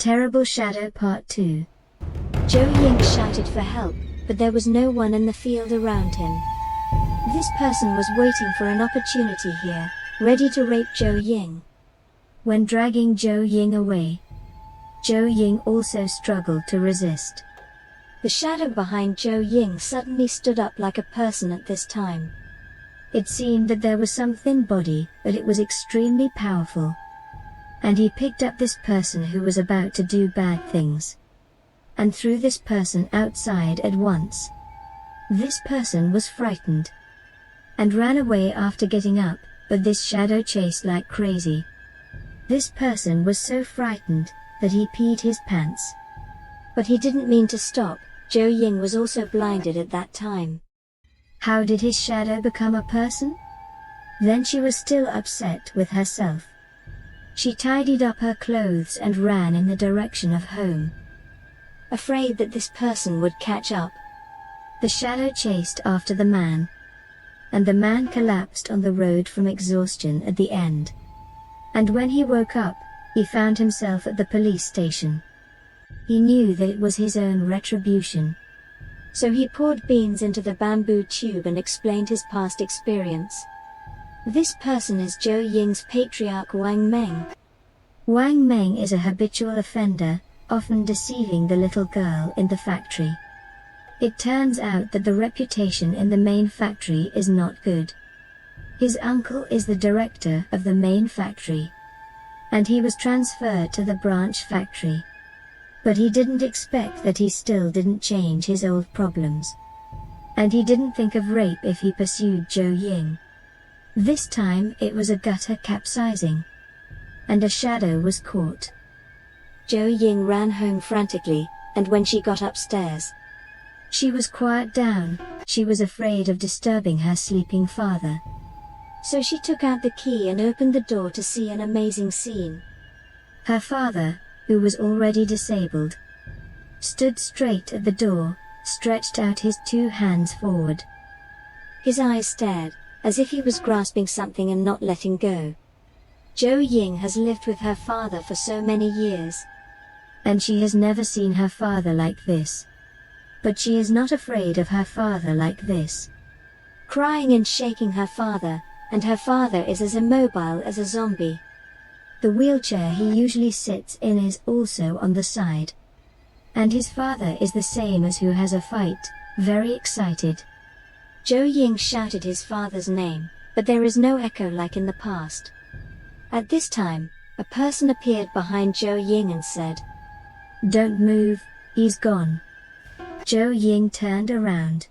Terrible Shadow Part 2. Joe Ying shouted for help, but there was no one in the field around him. This person was waiting for an opportunity here, ready to rape Joe Ying. When dragging Joe Ying away, Joe Ying also struggled to resist. The shadow behind Joe Ying suddenly stood up like a person at this time. It seemed that there was some thin body, but it was extremely powerful. And he picked up this person who was about to do bad things, and threw this person outside at once. This person was frightened and ran away after getting up, but this shadow chased like crazy. This person was so frightened that he peed his pants. But he didn't mean to stop. Joe Ying was also blinded at that time. How did his shadow become a person? Then she was still upset with herself. She tidied up her clothes and ran in the direction of home, afraid that this person would catch up. The shadow chased after the man, and the man collapsed on the road from exhaustion at the end. And when he woke up, he found himself at the police station. He knew that it was his own retribution. So he poured beans into the bamboo tube and explained his past experience. This person is Joe Ying's patriarch Wang Meng. Wang Meng is a habitual offender, often deceiving the little girl in the factory. It turns out that the reputation in the main factory is not good. His uncle is the director of the main factory, and he was transferred to the branch factory. But he didn't expect that he still didn't change his old problems. And he didn't think of rape if he pursued Joe Ying. This time it was a gutter capsizing, and a shadow was caught. Joe Ying ran home frantically, and when she got upstairs, she was quiet down. She was afraid of disturbing her sleeping father. So she took out the key and opened the door to see an amazing scene. Her father, who was already disabled, stood straight at the door, stretched out his two hands forward. His eyes stared, as if he was grasping something and not letting go. Joe Ying has lived with her father for so many years, and she has never seen her father like this. But she is not afraid of her father like this. Crying and shaking her father, and her father is as immobile as a zombie. The wheelchair he usually sits in is also on the side. And his father is the same as who has a fight, very excited. Joe Ying shouted his father's name, but there is no echo like in the past. At this time, a person appeared behind Joe Ying and said, "Don't move, he's gone." Joe Ying turned around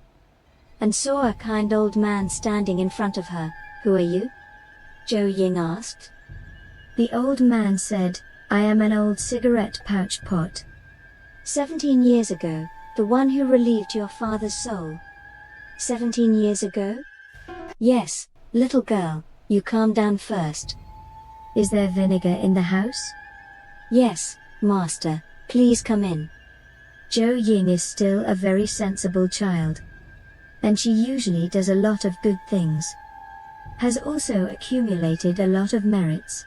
and saw a kind old man standing in front of her. "Who are you?" Joe Ying asked. The old man said, "I am an old cigarette pouch pot. 17 years ago, the one who relieved your father's soul." 17 years ago? Yes, little girl, you calm down first. Is there vinegar in the house? Yes, master, please come in. Joe Ying is still a very sensible child, and she usually does a lot of good things. Has also accumulated a lot of merits.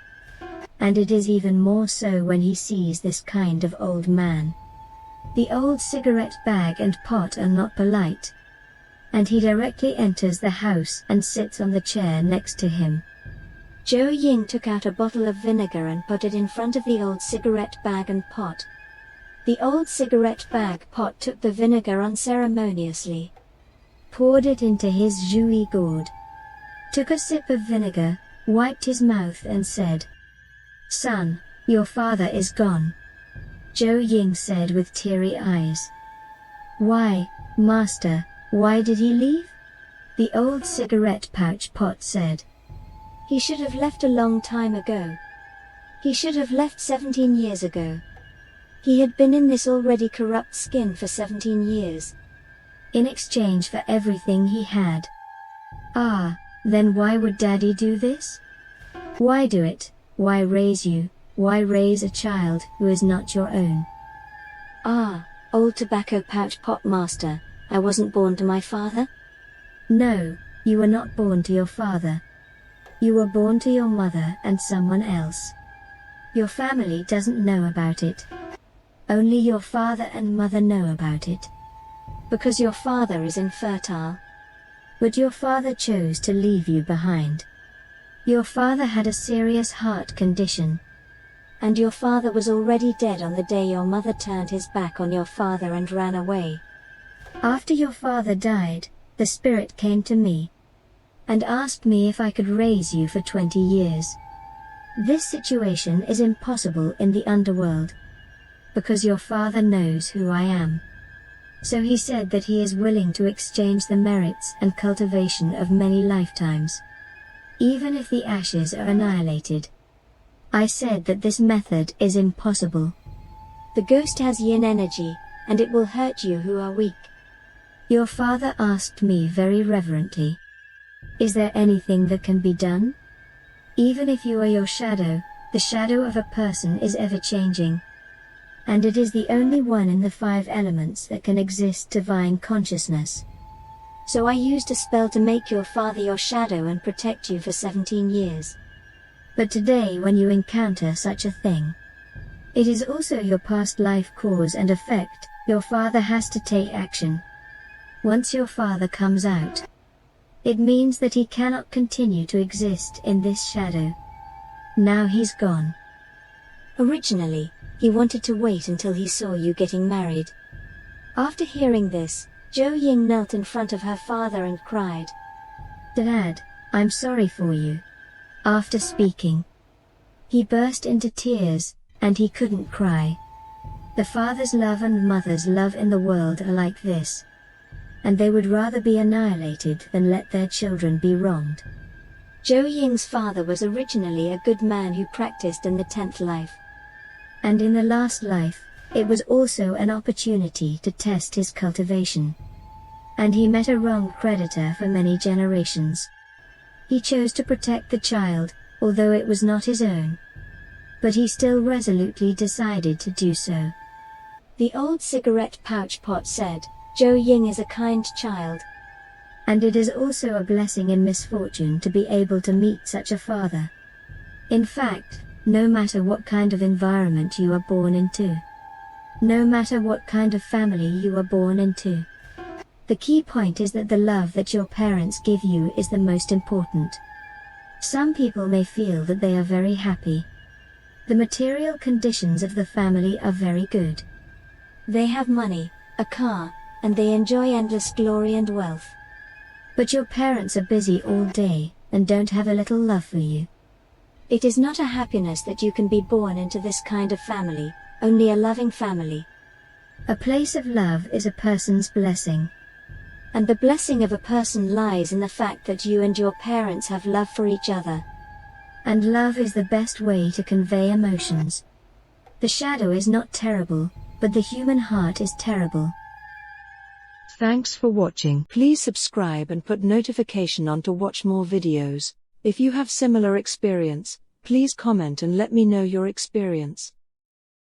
And it is even more so when he sees this kind of old man. The old cigarette bag and pot are not polite, and he directly enters the house and sits on the chair next to him. Joe Ying took out a bottle of vinegar and put it in front of the old cigarette bag and pot. The old cigarette bag pot took the vinegar unceremoniously, poured it into his jui gourd, took a sip of vinegar, wiped his mouth and said, "Son, your father is gone." Joe Ying said with teary eyes. "Why, master, why did he leave?" The old cigarette pouch pot said. "He should have left a long time ago. He should have left 17 years ago. He had been in this already corrupt skin for 17 years. In exchange for everything he had. Ah, then why would daddy do this? Why do it? Why raise you? Why raise a child who is not your own?" "Ah, old tobacco pouch pot master, I wasn't born to my father?" "No, you were not born to your father. You were born to your mother and someone else. Your family doesn't know about it. Only your father and mother know about it. Because your father is infertile. But your father chose to leave you behind. Your father had a serious heart condition. And your father was already dead on the day your mother turned his back on your father and ran away. After your father died, the spirit came to me and asked me if I could raise you for 20 years. This situation is impossible in the underworld, because your father knows who I am. So he said that he is willing to exchange the merits and cultivation of many lifetimes, even if the ashes are annihilated. I said that this method is impossible. The ghost has yin energy, and it will hurt you who are weak. Your father asked me very reverently, is there anything that can be done? Even if you are your shadow, the shadow of a person is ever changing. And it is the only one in the 5 elements that can exist divine consciousness. So I used a spell to make your father your shadow and protect you for 17 years. But today when you encounter such a thing, it is also your past life cause and effect. Your father has to take action. Once your father comes out, it means that he cannot continue to exist in this shadow. Now he's gone. Originally, he wanted to wait until he saw you getting married. After hearing this, Zhou Ying knelt in front of her father and cried, "Dad, I'm sorry for you." After speaking, he burst into tears, and he couldn't cry. The father's love and mother's love in the world are like this, and they would rather be annihilated than let their children be wronged. Zhou Ying's father was originally a good man who practiced in the 10th life. And in the last life, it was also an opportunity to test his cultivation. And he met a wrong creditor for many generations. He chose to protect the child, although it was not his own. But he still resolutely decided to do so. The old cigarette pouch pot said, Zhou Ying is a kind child. And it is also a blessing in misfortune to be able to meet such a father. In fact, no matter what kind of environment you are born into, no matter what kind of family you are born into, the key point is that the love that your parents give you is the most important. Some people may feel that they are very happy. The material conditions of the family are very good. They have money, a car, and they enjoy endless glory and wealth. But your parents are busy all day, and don't have a little love for you. It is not a happiness that you can be born into this kind of family, only a loving family. A place of love is a person's blessing. And the blessing of a person lies in the fact that you and your parents have love for each other. And love is the best way to convey emotions. The shadow is not terrible, but the human heart is terrible. Thanks for watching. Please subscribe and put notification on to watch more videos. If you have similar experience, please comment and let me know your experience.